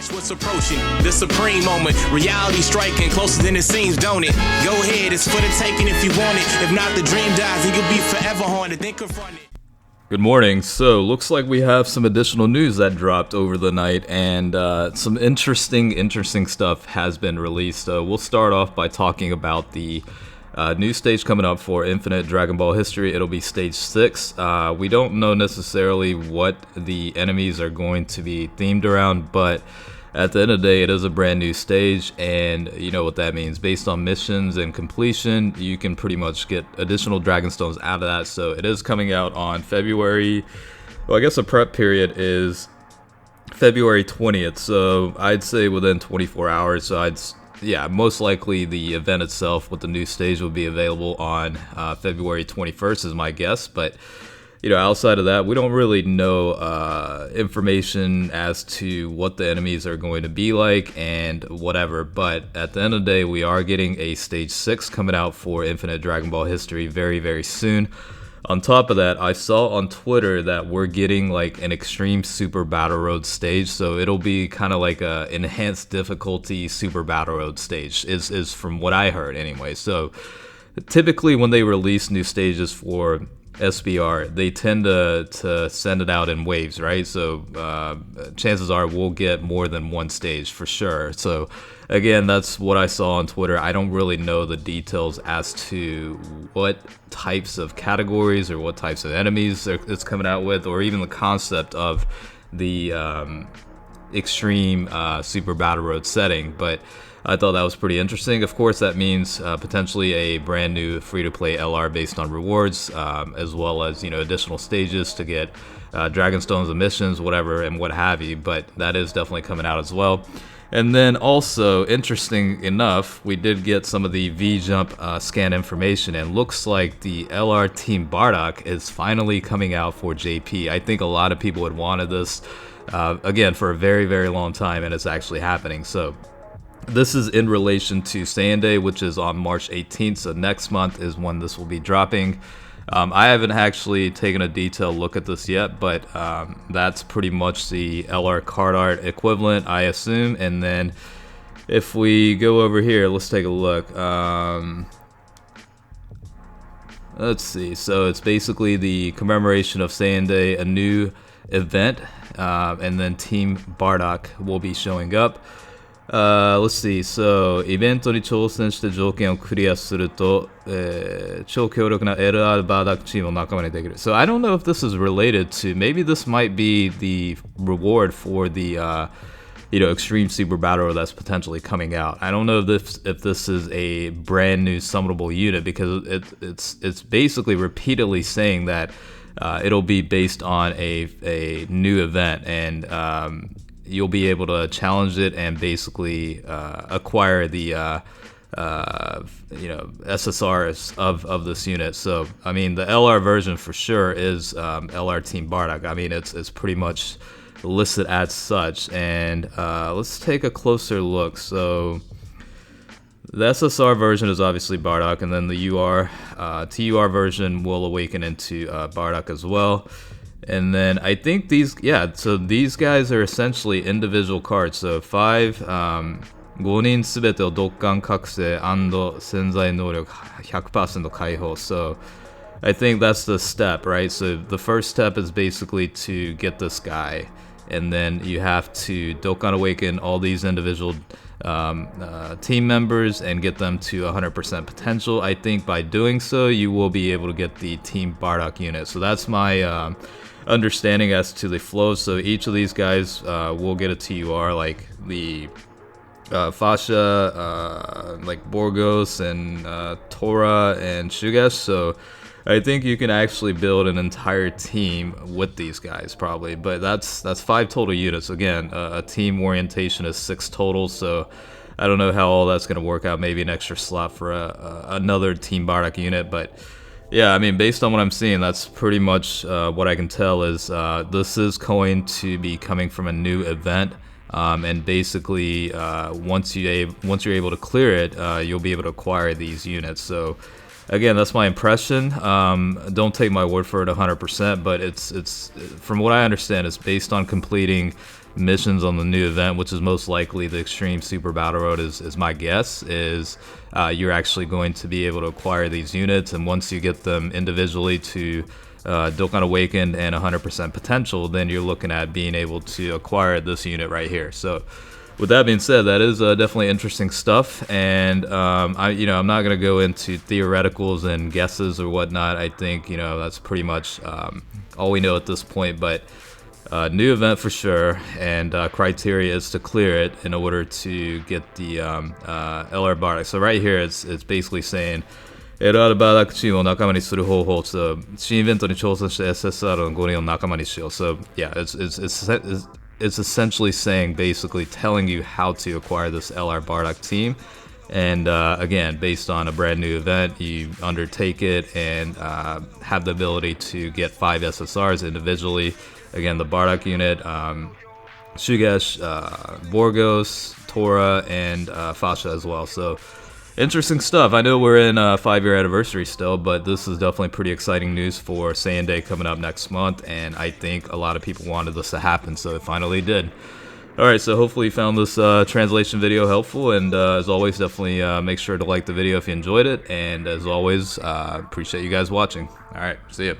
Watch what's approaching, the supreme moment. Reality striking closer than it seems, don't it? Go ahead, it's for the taking if you want it. If not, the dream dies and you'll be forever haunted. Then confront it. Good morning. So, looks like we have some additional news that dropped over the night, and some interesting stuff has been released. We'll start off by talking about the new stage coming up for Infinite Dragon Ball History. It'll be stage 6. We don't know necessarily what the enemies are going to be themed around, but at the end of the day, it is a brand new stage, and you know what that means. Based on missions and completion, you can pretty much get additional Dragon Stones out of that. So it is coming out on February, well, I guess the prep period is February 20th, so I'd say within 24 hours. So yeah, most likely the event itself with the new stage will be available on February 21st is my guess, but you know, outside of that, we don't really know information as to what the enemies are going to be like and whatever. But at the end of the day, we are getting a Stage 6 coming out for Infinite Dragon Ball History very, very soon. On top of that, I saw on Twitter that we're getting like an Extreme Super Battle Road stage. So it'll be kind of like a enhanced difficulty Super Battle Road stage, is from what I heard anyway. So typically when they release new stages for SBR, they tend to send it out in waves, right? So chances are we'll get more than one stage for sure. So again, that's what I saw on Twitter. I don't really know the details as to what types of categories or what types of enemies it's coming out with, or even the concept of the Extreme Super Battle Road setting, but I thought that was pretty interesting. Of course, that means potentially a brand new free-to-play LR based on rewards, as well as, you know, additional stages to get Dragon Stones and missions, whatever, and what have you. But that is definitely coming out as well. And then also, interesting enough, we did get some of the V-Jump scan information, and looks like the LR Team Bardock is finally coming out for JP. I think a lot of people had wanted this, again, for a very, very long time, and it's actually happening. So this is in relation to Saiyan Day, which is on March 18th, so next month is when this will be dropping. I haven't actually taken a detailed look at this yet, but that's pretty much the LR card art equivalent, I assume. And then if we go over here, let's take a look. Let's see, so it's basically the commemoration of Saiyan Day, a new event, and then Team Bardock will be showing up. Let's see, so イベントに挑戦して条件をクリアすると、超強力な LR バーダックチームを仲間にできる。So I don't know if this is related to, maybe this might be the reward for the you know, Extreme Super Battle Road that's potentially coming out. I don't know if this is a brand new summonable unit, because it's basically repeatedly saying that it'll be based on a new event, and you'll be able to challenge it and basically acquire the you know, SSRs of this unit. So I mean, the LR version for sure is LR Team Bardock. I mean, it's pretty much listed as such. And let's take a closer look. So the SSR version is obviously Bardock, and then the TUR version will awaken into Bardock as well. And then I think so these guys are essentially individual cards. So 5人すべてを独感覚醒&潜在能力 100% 解放. So I think that's the step, right? So the first step is basically to get this guy, and then you have to Dokkan awaken all these individual team members and get them to 100% potential. I think by doing so, you will be able to get the Team Bardock unit. So that's my understanding as to the flow. So each of these guys will get a TUR, like the Fasha, like Borgos and Tora and Shugesh. So I think you can actually build an entire team with these guys probably, but that's 5 total units. Again, a team orientation is 6 total, so I don't know how all that's going to work out. Maybe an extra slot for another Team Bardock unit, but yeah, I mean, based on what I'm seeing, that's pretty much what I can tell is this is going to be coming from a new event, and basically once you're able to clear it, you'll be able to acquire these units. So again, that's my impression. Don't take my word for it 100%, but it's from what I understand, it's based on completing missions on the new event, which is most likely the Extreme Super Battle Road. Is my guess is you're actually going to be able to acquire these units, and once you get them individually to Dokkan Awakened and 100% potential, then you're looking at being able to acquire this unit right here. So with that being said, that is definitely interesting stuff, and I'm not gonna go into theoreticals and guesses or whatnot. I think that's pretty much all we know at this point. But new event for sure, and criteria is to clear it in order to get the LR Bardock. So right here, it's basically saying LR Bardockチームを仲間にする方法。So 新イベントに挑戦して SSR の5人を仲間にしよう。So yeah, it's essentially saying, basically telling you how to acquire this LR Bardock team. And again, based on a brand new event, you undertake it and have the ability to get 5 SSRs individually. Again, the Bardock unit, Shugesh, Borgos, Tora, and Fasha as well. So interesting stuff. I know we're in a 5-year anniversary still, but this is definitely pretty exciting news for Saiyan Day coming up next month, and I think a lot of people wanted this to happen, so it finally did. Alright, so hopefully you found this translation video helpful, and as always, definitely make sure to like the video if you enjoyed it, and as always, appreciate you guys watching. Alright, see ya.